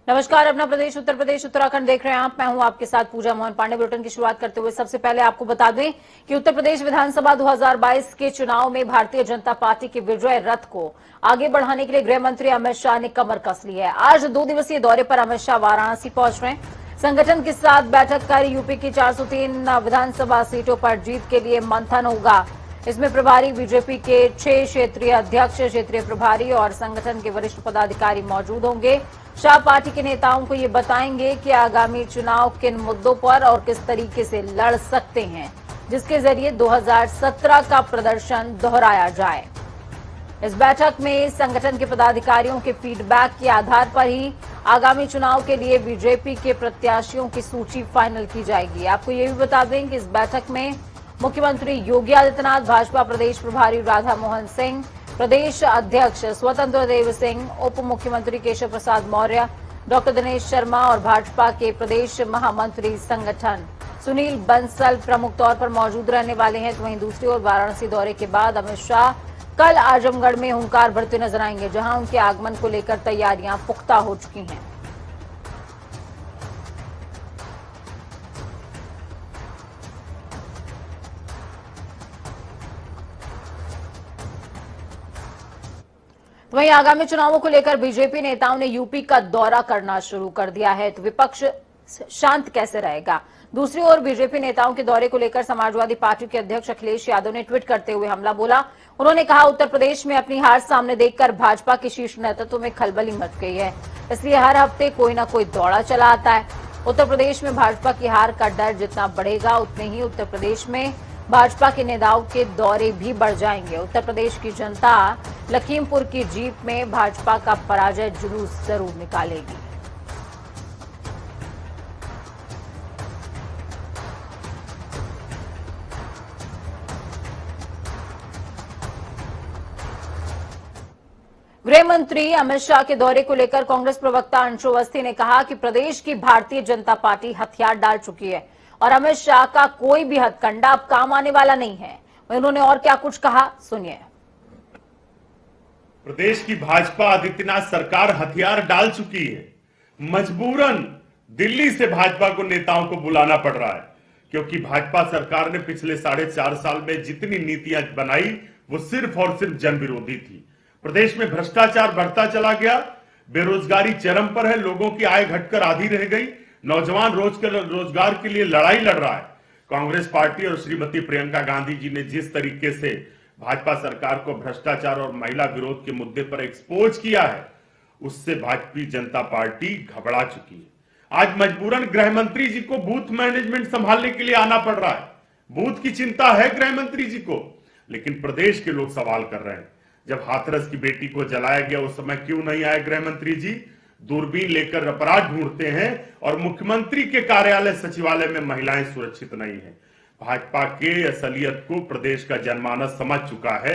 नमस्कार। अपना प्रदेश उत्तर प्रदेश उत्तराखंड देख रहे हैं आप। मैं हूं आपके साथ पूजा मोहन पांडे। बुलेटिन की शुरुआत करते हुए सबसे पहले आपको बता दें कि उत्तर प्रदेश विधानसभा 2022 के चुनाव में भारतीय जनता पार्टी के विजय रथ को आगे बढ़ाने के लिए गृह मंत्री अमित शाह ने कमर कस ली है। आज 2 दिवसीय दौरे पर अमित शाह वाराणसी पहुंच रहे हैं। संगठन के साथ बैठक कर यूपी की 403 विधानसभा सीटों पर जीत के लिए मंथन होगा। इसमें प्रभारी बीजेपी के 6 क्षेत्रीय अध्यक्ष, क्षेत्रीय प्रभारी और संगठन के वरिष्ठ पदाधिकारी मौजूद होंगे। शाह पार्टी के नेताओं को ये बताएंगे कि आगामी चुनाव किन मुद्दों पर और किस तरीके से लड़ सकते हैं, जिसके जरिए 2017 का प्रदर्शन दोहराया जाए। इस बैठक में संगठन के पदाधिकारियों के फीडबैक के आधार पर ही आगामी चुनाव के लिए बीजेपी के प्रत्याशियों की सूची फाइनल की जाएगी। आपको ये भी बता दें कि इस बैठक में मुख्यमंत्री योगी आदित्यनाथ, भाजपा प्रदेश प्रभारी राधा मोहन सिंह, प्रदेश अध्यक्ष स्वतंत्र देव सिंह, उप मुख्यमंत्री केशव प्रसाद मौर्य, डॉक्टर दिनेश शर्मा और भाजपा के प्रदेश महामंत्री संगठन सुनील बंसल प्रमुख तौर पर मौजूद रहने वाले हैं। तो वहीं दूसरी ओर वाराणसी दौरे के बाद अमित शाह कल आजमगढ़ में हुंकार भरते नजर आएंगे, जहां उनके आगमन को लेकर तैयारियां पुख्ता हो चुकी हैं। वहीं आगामी चुनावों को लेकर बीजेपी नेताओं ने यूपी का दौरा करना शुरू कर दिया है, तो विपक्ष शांत कैसे रहेगा। दूसरी ओर बीजेपी नेताओं के दौरे को लेकर समाजवादी पार्टी के अध्यक्ष अखिलेश यादव ने ट्वीट करते हुए हमला बोला। उन्होंने कहा, उत्तर प्रदेश में अपनी हार सामने देखकर भाजपा के शीर्ष नेतृत्व में खलबली मच गई है, इसलिए हर हफ्ते कोई ना कोई दौड़ा चला आता है। उत्तर प्रदेश में भाजपा की हार का डर जितना बढ़ेगा, उतने ही उत्तर प्रदेश में भाजपा के नेताओं के दौरे भी बढ़ जाएंगे। उत्तर प्रदेश की जनता लखीमपुर की जीत में भाजपा का पराजय जुलूस जरूर निकालेगी। गृह मंत्री अमित शाह के दौरे को लेकर कांग्रेस प्रवक्ता अंशु अवस्थी ने कहा कि प्रदेश की भारतीय जनता पार्टी हथियार डाल चुकी है और अमित शाह का कोई भी हथकंडा अब काम आने वाला नहीं है। उन्होंने और क्या कुछ कहा, सुनिए। प्रदेश की भाजपा आदित्यनाथ सरकार हथियार डाल चुकी है। मजबूरन दिल्ली से भाजपा को नेताओं को बुलाना पड़ रहा है, क्योंकि भाजपा सरकार ने पिछले 4.5 साल में जितनी नीतियां बनाई वो सिर्फ और सिर्फ जन विरोधी थी। प्रदेश में भ्रष्टाचार बढ़ता चला गया, बेरोजगारी चरम पर है, लोगों की आय घटकर आधी रह गई, नौजवान रोजगार के लिए लड़ाई लड़ रहा है। कांग्रेस पार्टी और श्रीमती प्रियंका गांधी जी ने जिस तरीके से भाजपा सरकार को भ्रष्टाचार और महिला विरोध के मुद्दे पर एक्सपोज किया है, उससे भारतीय जनता पार्टी घबरा चुकी है। आज मजबूरन गृह मंत्री जी को बूथ मैनेजमेंट संभालने के लिए आना पड़ रहा है। बूथ की चिंता है गृह मंत्री जी को, लेकिन प्रदेश के लोग सवाल कर रहे हैं, जब हाथरस की बेटी को जलाया गया उस समय क्यों नहीं आए गृह मंत्री जी? दूरबीन लेकर अपराध ढूंढते हैं और मुख्यमंत्री के कार्यालय सचिवालय में महिलाएं सुरक्षित नहीं है। भाजपा के असलियत को प्रदेश का जनमानस समझ चुका है।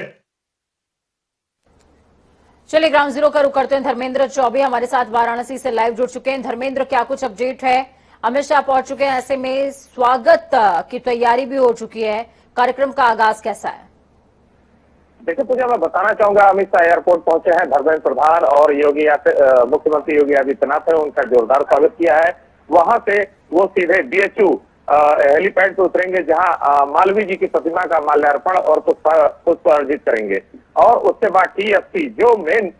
चलिए ग्राउंड जीरो का रुख करते हैं। धर्मेंद्र चौबे हमारे साथ वाराणसी से लाइव जुड़ चुके हैं। धर्मेंद्र, क्या कुछ अपडेट है? अमित शाह पहुंच चुके हैं, ऐसे में स्वागत की तैयारी भी हो चुकी है, कार्यक्रम का आगाज कैसा है? देखिए पूजा, मैं बताना चाहूंगा, अमित शाह एयरपोर्ट पहुंचे हैं। धर्मेंद्र प्रधान और मुख्यमंत्री योगी आदित्यनाथ ने उनका जोरदार स्वागत किया है। वहां से वो सीधे बीएचयू हेलीपैड पे उतरेंगे, जहां मालवीय जी की प्रतिमा का माल्यार्पण और पुष्प अर्जित करेंगे। और उसके बाद TFC जो मेन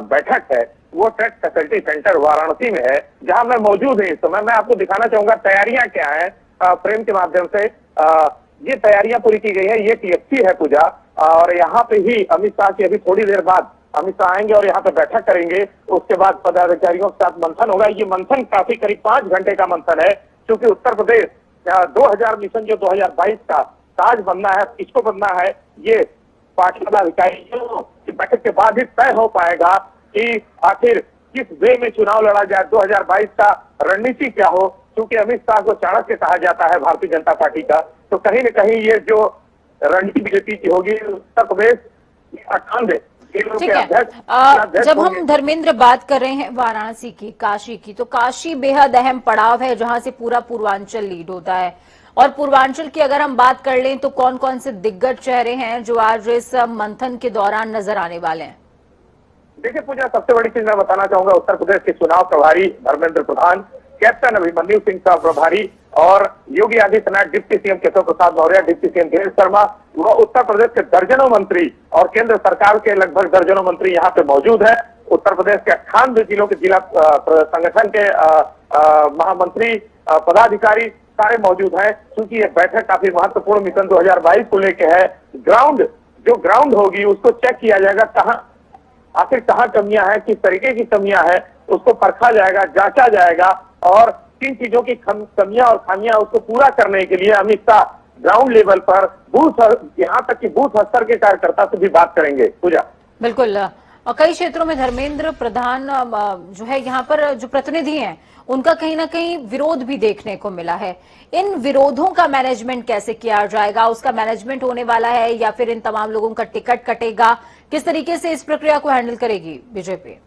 बैठक है वो ट्रक फैसिलिटी सेंटर वाराणसी में है, जहां मैं मौजूद हूँ इस समय। मैं आपको दिखाना चाहूंगा तैयारियां क्या है फ्रेम के माध्यम से। ये तैयारियां पूरी की गई है। ये TFC है पूजा, और यहाँ पे ही अमित शाह की अभी थोड़ी देर बाद अमित शाह आएंगे और यहाँ पे बैठक करेंगे। उसके बाद पदाधिकारियों के साथ मंथन होगा। ये मंथन काफी करीब 5 घंटे का मंथन है, क्योंकि उत्तर प्रदेश 2000 मिशन जो 2022 का ताज बनना है, इसको बनना है, ये पार्टी पदाधिकारियों की बैठक के बाद ही तय हो पाएगा कि आखिर किस वे में चुनाव लड़ा जाए, 2022 का रणनीति क्या हो। क्योंकि अमित शाह को चाणक्य कहा जाता है भारतीय जनता पार्टी का, तो कहीं न कहीं ये जो रणनीति बीजेपी की होगी उत्तर प्रदेश 98 ठीक है। जब हम धर्मेंद्र बात कर रहे हैं वाराणसी की, काशी की, तो काशी बेहद अहम पड़ाव है, जहां से पूरा पूर्वांचल लीड होता है। और पूर्वांचल की अगर हम बात कर लें तो कौन कौन से दिग्गज चेहरे हैं जो आज इस मंथन के दौरान नजर आने वाले हैं? देखिए पूजा, सबसे बड़ी चीज मैं बताना चाहूंगा, उत्तर प्रदेश के चुनाव प्रभारी धर्मेंद्र प्रधान, कैप्टन अभिमन्यु सिंह सह प्रभारी और Yogi Adityanath, deputy CM Keshav Prasad Maurya, deputy CM Dinesh Sharma व उत्तर प्रदेश के दर्जनों मंत्री और केंद्र सरकार के लगभग दर्जनों मंत्री यहाँ पे मौजूद है। उत्तर प्रदेश के 98 जिलों के जिला संगठन के महामंत्री, पदाधिकारी सारे मौजूद हैं। क्योंकि ये बैठक काफी महत्वपूर्ण मिशन 2022 को लेकर है। जो ग्राउंड होगी उसको चेक किया जाएगा, आखिर कहाँ कमियां हैं, किस तरीके की कमियां हैं, उसको परखा जाएगा, जांचा जाएगा और किन चीजों की कमियां और खामियां उसको पूरा करने के लिए अमित शाह ग्राउंड लेवल पर यहाँ तक कि बूथ स्तर के कार्यकर्ता से भी बात करेंगे। पूजा, बिल्कुल। कई क्षेत्रों में धर्मेंद्र प्रधान जो है यहाँ पर जो प्रतिनिधि हैं उनका कहीं ना कहीं विरोध भी देखने को मिला है। इन विरोधों का मैनेजमेंट कैसे किया जाएगा? उसका मैनेजमेंट होने वाला है या फिर इन तमाम लोगों का टिकट कटेगा? किस तरीके से इस प्रक्रिया को हैंडल करेगी बीजेपी?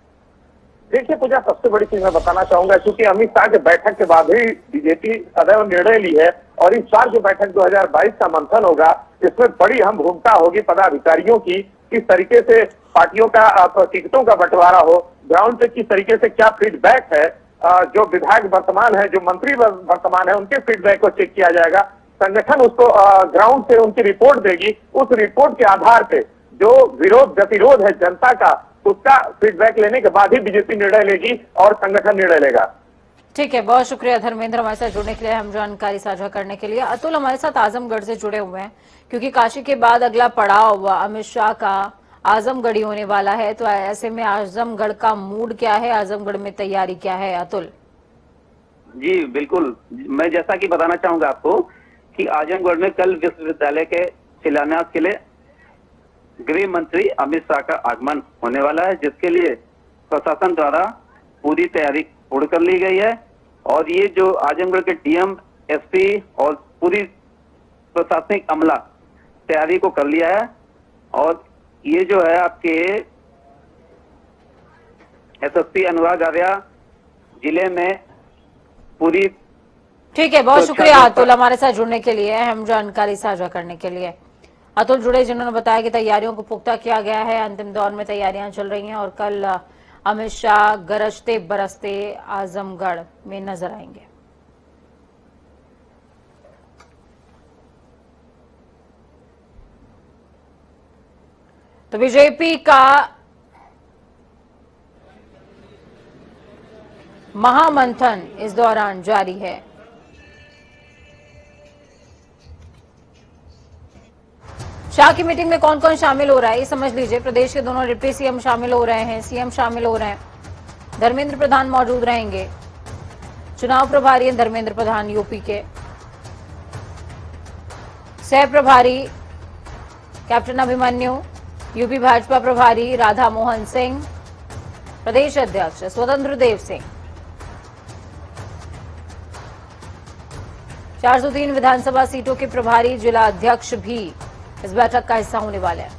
देखिए पूजा, सबसे बड़ी चीज मैं बताना चाहूंगा, क्योंकि अमित शाह के बैठक के बाद ही बीजेपी सदैव निर्णय ली है और इस बार जो बैठक 2022 का मंथन होगा, इसमें बड़ी अहम भूमिका होगी पदाधिकारियों की। किस तरीके से पार्टियों का टिकटों का बंटवारा हो, ग्राउंड पे किस तरीके से क्या फीडबैक है, जो विधायक वर्तमान है, जो मंत्री वर्तमान है, उनके फीडबैक को चेक किया जाएगा। संगठन उसको ग्राउंड से उनकी रिपोर्ट देगी, उस रिपोर्ट के आधार पे जो विरोध गतिरोध है जनता का, उसका फीडबैक लेने के बाद ही बीजेपी निर्णय लेगी और संगठन निर्णय लेगा। ठीक है, बहुत शुक्रिया धर्मेंद्र हमारे साथ जुड़ने के लिए, हम जानकारी साझा करने के लिए। अतुल हमारे साथ आजमगढ़ से जुड़े हुए हैं, क्योंकि काशी के बाद अगला पड़ाव अमित शाह का आजमगढ़ ही होने वाला है। तो ऐसे में आजमगढ़ का मूड क्या है, आजमगढ़ में तैयारी क्या है? अतुल जी बिल्कुल, मैं जैसा कि बताना चाहूंगा आपको कि आजमगढ़ में कल विश्वविद्यालय के शिलान्यास के लिए गृह मंत्री अमित शाह का आगमन होने वाला है, जिसके लिए प्रशासन द्वारा पूरी तैयारी पूर्ण कर ली गई है। और ये जो आजमगढ़ के डीएम, एसपी और पूरी प्रशासनिक अमला तैयारी को कर लिया है। और ये जो है आपके एसएसपी अनुराग आर्या जिले में पूरी। ठीक है, बहुत शुक्रिया अतुल हमारे साथ जुड़ने के लिए, हम जानकारी साझा करने के लिए। अतुल जुड़े, जिन्होंने बताया कि तैयारियों को पुख्ता किया गया है, अंतिम दौर में तैयारियां चल रही हैं और कल अमित शाह गरजते बरसते आजमगढ़ में नजर आएंगे। तो बीजेपी का महामंथन इस दौरान जारी है। शाह की मीटिंग में कौन कौन शामिल हो रहा है ये समझ लीजिए। प्रदेश के दोनों डिप्टी सीएम शामिल हो रहे हैं, सीएम शामिल हो रहे हैं, धर्मेंद्र प्रधान मौजूद रहेंगे, चुनाव प्रभारी हैं धर्मेंद्र प्रधान यूपी के, सह प्रभारी कैप्टन अभिमन्यु, यूपी भाजपा प्रभारी राधा मोहन सिंह, प्रदेश अध्यक्ष स्वतंत्र देव सिंह, 403 विधानसभा सीटों के प्रभारी जिला अध्यक्ष भी इस बैठक का हिस्सा होने वाले हैं।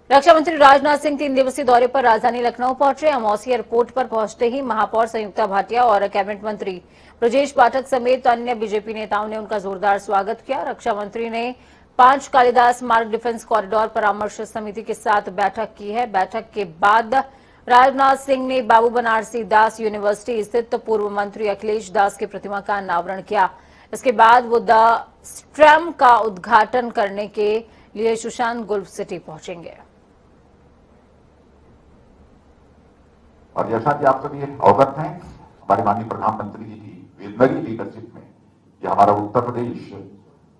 रक्षा मंत्री राजनाथ सिंह 3 दिवसीय दौरे पर राजधानी लखनऊ पहुंचे। अमौसी एयरपोर्ट पर पहुंचते ही महापौर संयुक्ता भाटिया और कैबिनेट मंत्री ब्रजेश पाठक समेत अन्य बीजेपी नेताओं ने उनका जोरदार स्वागत किया। रक्षा मंत्री ने 5 कालिदास मार्ग डिफेंस कॉरिडोर परामर्श समिति के साथ बैठक की है। बैठक के बाद राजनाथ सिंह ने बाबू बनारसी दास यूनिवर्सिटी स्थित पूर्व मंत्री अखिलेश दास की प्रतिमा का अनावरण किया। इसके बाद वो द स्ट्रैम का उद्घाटन करने के लिए सुशांत गुल्फ सिटी पहुंचेंगे। और जैसा कि आप सभी अवगत हैं, हमारे माननीय प्रधानमंत्री जी की विजनरी लीडरशिप में ये हमारा उत्तर प्रदेश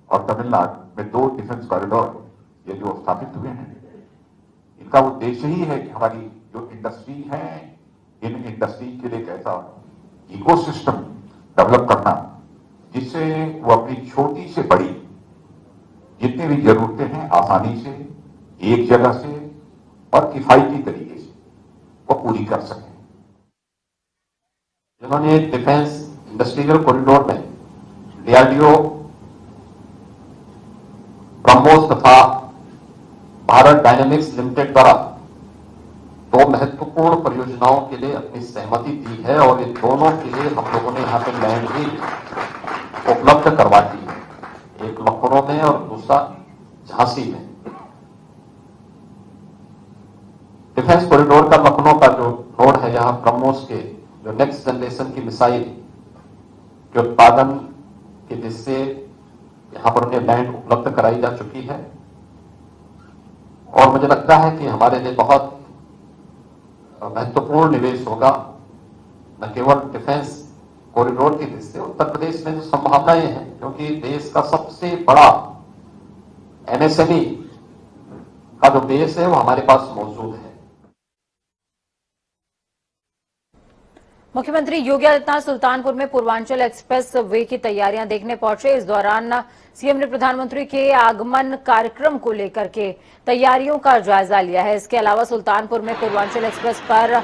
और तमिलनाडु में 2 डिफेंस कॉरिडोर ये जो स्थापित हुए हैं, इनका उद्देश्य ही है कि हमारी जो इंडस्ट्री है, इन इंडस्ट्री के लिए एक ऐसा इकोसिस्टम डेवलप करना जिससे वो अपनी छोटी से बड़ी जितनी भी जरूरतें हैं आसानी से एक जगह से और किफायती तरीके से वो पूरी कर सकें। जिन्होंने डिफेंस इंडस्ट्रियल कॉरिडोर में डीआरडीओ, ब्रह्मोस तथा भारत डायनेमिक्स लिमिटेड द्वारा 2 महत्वपूर्ण परियोजनाओं के लिए अपनी सहमति दी है और इन दोनों के लिए हम लोगों ने यहाँ पे लैंड भी उपलब्ध करवा दी है, एक लखनऊ में और दूसरा झांसी में। डिफेंस कॉरिडोर का लखनऊ का जो नोड है, यहाँ ब्रह्मोस के जो नेक्स्ट जनरेशन की मिसाइल के उत्पादन के जिससे यहाँ पर उन्हें लैंड उपलब्ध कराई जा चुकी है। और मुझे लगता है कि हमारे लिए बहुत महत्वपूर्ण निवेश होगा, न केवल डिफेंस कॉरिडोर की दृष्टि से उत्तर प्रदेश में जो संभावनाएं हैं, क्योंकि देश का सबसे बड़ा एमएसएमई का जो बेस है वो हमारे पास मौजूद है। मुख्यमंत्री योगी आदित्यनाथ सुल्तानपुर में पूर्वांचल एक्सप्रेस वे की तैयारियां देखने पहुंचे। इस दौरान सीएम ने प्रधानमंत्री के आगमन कार्यक्रम को लेकर के तैयारियों का जायजा लिया है। इसके अलावा सुल्तानपुर में पूर्वांचल एक्सप्रेस पर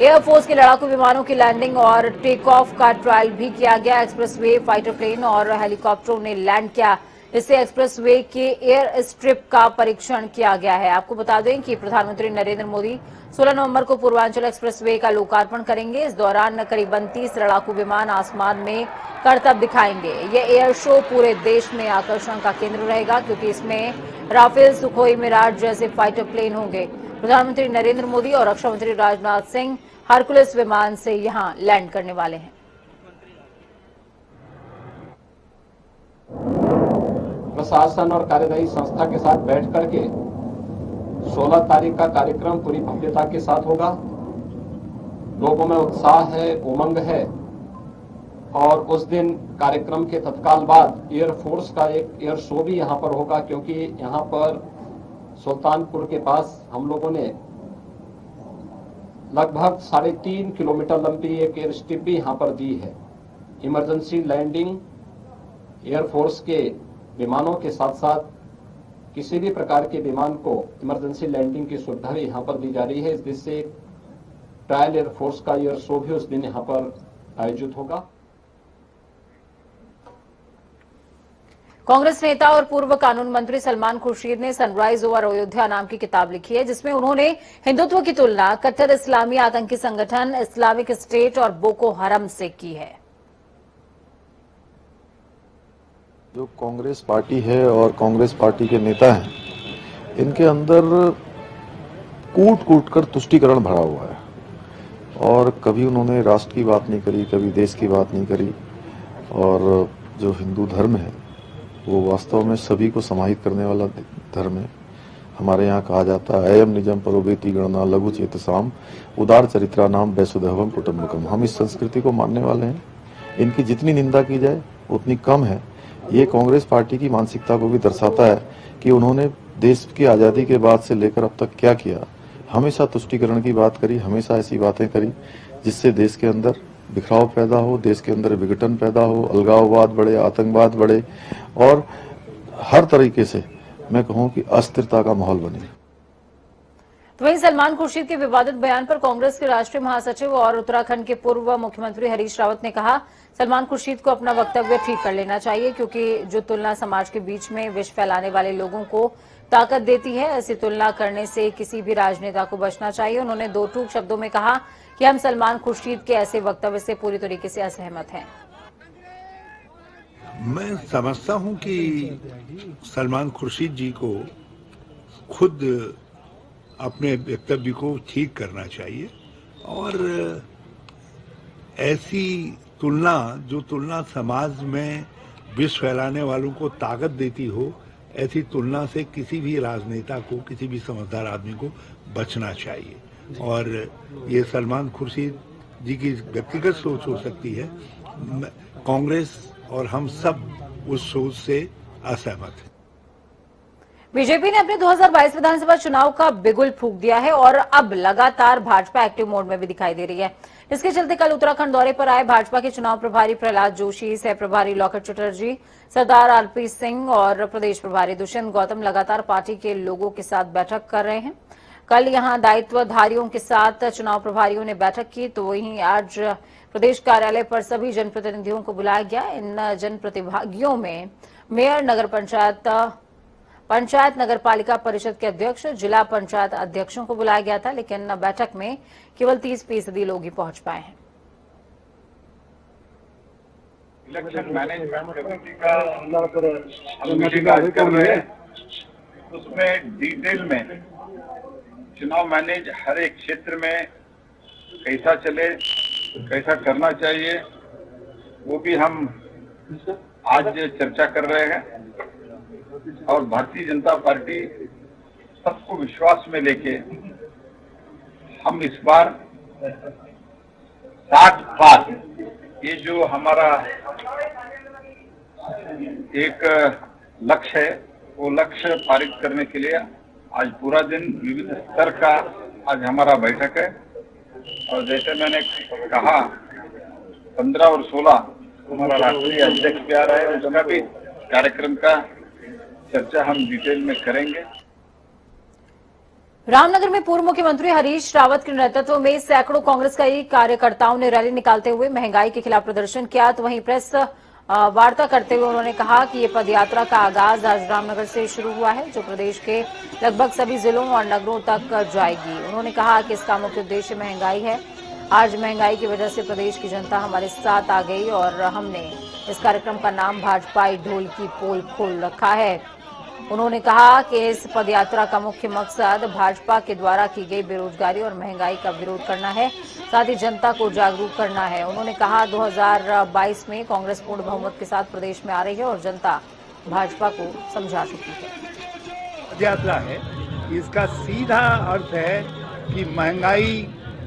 एयरफोर्स के लड़ाकू विमानों की लैंडिंग और टेक ऑफ का ट्रायल भी किया गया। एक्सप्रेस वे फाइटर प्लेन और हेलीकॉप्टरों ने लैंड किया। इससे एक्सप्रेस वे के एयर स्ट्रिप का परीक्षण किया गया है। आपको बता दें कि प्रधानमंत्री नरेंद्र मोदी 16 नवंबर को पूर्वांचल एक्सप्रेस वे का लोकार्पण करेंगे। इस दौरान करीब 32 लड़ाकू विमान आसमान में करतब दिखाएंगे। ये एयर शो पूरे देश में आकर्षण का केंद्र रहेगा, क्योंकि इसमें राफेल, सुखोई, मिराज जैसे फाइटर प्लेन होंगे। प्रधानमंत्री नरेंद्र मोदी और रक्षा मंत्री राजनाथ सिंह हरकुलिस विमान से यहां लैंड करने वाले हैं। प्रशासन और कार्यदायी संस्था के साथ बैठ करके 16 तारीख का कार्यक्रम पूरी भव्यता के साथ होगा। लोगों में उत्साह है, उमंग है और उस दिन कार्यक्रम के तत्काल बाद एयरफोर्स का एक एयर शो भी यहां पर होगा, क्योंकि यहां पर सुल्तानपुर के पास हम लोगों ने लगभग 3.5 किलोमीटर लंबी एक एयर स्ट्रिप भी यहां पर दी है। इमरजेंसी लैंडिंग एयरफोर्स के विमानों के साथ साथ किसी भी प्रकार के विमान को इमरजेंसी लैंडिंग की सुविधा भी यहां पर दी जा रही है। इस दृष्टि से ट्रायल एयरफोर्स का एयर शो भी उस दिन यहां पर आयोजित होगा। कांग्रेस नेता और पूर्व कानून मंत्री सलमान खुर्शीद ने सनराइज ओवर अयोध्या नाम की किताब लिखी है, जिसमें उन्होंने हिंदुत्व की तुलना कट्टर इस्लामी आतंकी संगठन इस्लामिक स्टेट और बोको हरम से की है। जो कांग्रेस पार्टी है और कांग्रेस पार्टी के नेता हैं, इनके अंदर कूट कूट कर तुष्टीकरण भरा हुआ है और कभी उन्होंने राष्ट्र की बात नहीं करी, कभी देश की बात नहीं करी। और जो हिंदू धर्म है वो वास्तव में सभी को समाहित करने वाला धर्म है। हमारे यहाँ कहा जाता है अयम निजम परोबेति गणना लघु चेतसाम उदार चरित्रा नाम वैसुदेवम कुटुम्बकम। हम इस संस्कृति को मानने वाले हैं, इनकी जितनी निंदा की जाए उतनी कम है। ये कांग्रेस पार्टी की मानसिकता को भी दर्शाता है कि उन्होंने देश की आज़ादी के बाद से लेकर अब तक क्या किया। हमेशा तुष्टीकरण की बात करी, हमेशा ऐसी बातें करी जिससे देश के अंदर बिखराव पैदा हो, देश के अंदर विघटन पैदा हो, अलगाववाद बढ़े, आतंकवाद बढ़े और हर तरीके से मैं कहूं कि अस्थिरता का माहौल बने। तो वहीं सलमान खुर्शीद के विवादित बयान पर कांग्रेस के राष्ट्रीय महासचिव और उत्तराखंड के पूर्व मुख्यमंत्री हरीश रावत ने कहा, सलमान खुर्शीद को अपना वक्तव्य ठीक कर लेना चाहिए, क्योंकि जो तुलना समाज के बीच में विष फैलाने वाले लोगों को ताकत देती है, ऐसी तुलना करने से किसी भी राजनेता को बचना चाहिए। उन्होंने दो टूक शब्दों में कहा कि हम सलमान खुर्शीद के ऐसे वक्तव्य से पूरी तरीके से असहमत हैं। मैं समझता हूं कि सलमान खुर्शीद जी को खुद अपने वक्तव्य को ठीक करना चाहिए और ऐसी तुलना, जो तुलना समाज में विष फैलाने वालों को ताकत देती हो, ऐसी तुलना से किसी भी राजनेता को, किसी भी समझदार आदमी को बचना चाहिए। और ये सलमान खुर्शीद जी की व्यक्तिगत सोच हो सकती है, कांग्रेस और हम सब उस सोच से असहमत हैं। बीजेपी ने अपने 2022 विधानसभा चुनाव का बिगुल फूंक दिया है और अब लगातार भाजपा एक्टिव मोड में भी दिखाई दे रही है। इसके चलते कल उत्तराखंड दौरे पर आए भाजपा के चुनाव प्रभारी प्रहलाद जोशी, सह प्रभारी लॉकेट चटर्जी, सरदार आरपी सिंह और प्रदेश प्रभारी दुष्यंत गौतम लगातार पार्टी के लोगों के साथ बैठक कर रहे हैं। कल यहां दायित्वधारियों के साथ चुनाव प्रभारियों ने बैठक की, तो वहीं आज प्रदेश कार्यालय पर सभी जनप्रतिनिधियों को बुलाया गया। इन जनप्रतिभागियों में मेयर, नगर पंचायत नगर पालिका परिषद के अध्यक्ष, जिला पंचायत अध्यक्षों को बुलाया गया था, लेकिन बैठक में केवल 30% लोग ही पहुंच पाए हैं। इलेक्शन मैनेजमेंट कमेटी का मीटिंग आज कर रहे हैं, उसमें डिटेल में चुनाव मैनेज हर एक क्षेत्र में कैसा चले, कैसा करना चाहिए, वो भी हम आज चर्चा कर रहे हैं। और भारतीय जनता पार्टी सबको विश्वास में लेके हम इस बार 60 पार, ये जो हमारा एक लक्ष्य है, वो लक्ष्य पारित करने के लिए आज पूरा दिन विविध स्तर का आज हमारा बैठक है। और जैसे मैंने कहा 15 और 16 हमारा राष्ट्रीय अध्यक्ष भी आ रहा है, उसका भी कार्यक्रम का चर्चा हम डिटेल में करेंगे। रामनगर में पूर्व मुख्यमंत्री हरीश रावत के नेतृत्व में सैकड़ों कांग्रेसी कार्यकर्ताओं ने रैली निकालते हुए महंगाई के खिलाफ प्रदर्शन किया। तो वहीं प्रेस वार्ता करते हुए उन्होंने कहा कि ये पदयात्रा का आगाज आज रामनगर से शुरू हुआ है, जो प्रदेश के लगभग सभी जिलों और नगरों तक जाएगी। उन्होंने कहा कि इसका मुख्य उद्देश्य महंगाई है। आज महंगाई की वजह से प्रदेश की जनता हमारे साथ आ गई और हमने इस कार्यक्रम का नाम भाजपा ढोल की पोल खोल रखा है। उन्होंने कहा कि इस पदयात्रा का मुख्य मकसद भाजपा के द्वारा की गई बेरोजगारी और महंगाई का विरोध करना है, साथ ही जनता को जागरूक करना है। उन्होंने कहा 2022 में कांग्रेस पूर्ण बहुमत के साथ प्रदेश में आ रही है और जनता भाजपा को समझा चुकी है। पदयात्रा है, इसका सीधा अर्थ है कि महंगाई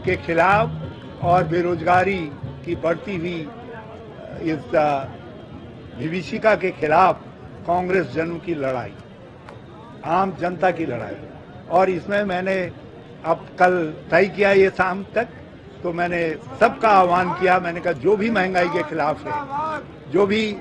के खिलाफ और बेरोजगारी की बढ़ती हुई इस विभीषिका के खिलाफ कांग्रेस जनों की लड़ाई, आम जनता की लड़ाई। और इसमें मैंने अब कल तय किया ये शाम तक, तो मैंने सबका आह्वान किया। मैंने कहा जो भी महंगाई के खिलाफ है, जो भी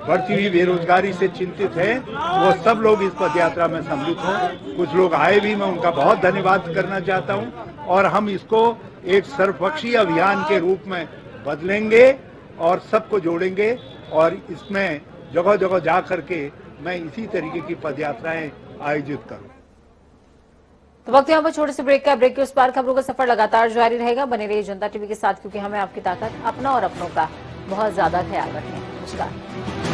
बढ़ती हुई बेरोजगारी से चिंतित है, वो सब लोग इस पदयात्रा में सम्मिलित हों। कुछ लोग आए भी, मैं उनका बहुत धन्यवाद करना चाहता हूं। और हम इसको एक सर्वपक्षीय अभियान के रूप में बदलेंगे और सबको जोड़ेंगे। और इसमें जगह जगह जा करके मैं इसी तरीके की पदयात्राएं आयोजित करूं। तो वक्त यहाँ पर छोटे से ब्रेक का। ब्रेक के उस पार खबरों का सफर लगातार जारी रहेगा। बने रहिए जनता टीवी के साथ, क्योंकि हमें आपकी ताकत, अपना और अपनों का बहुत ज्यादा ख्याल रखें। नमस्कार।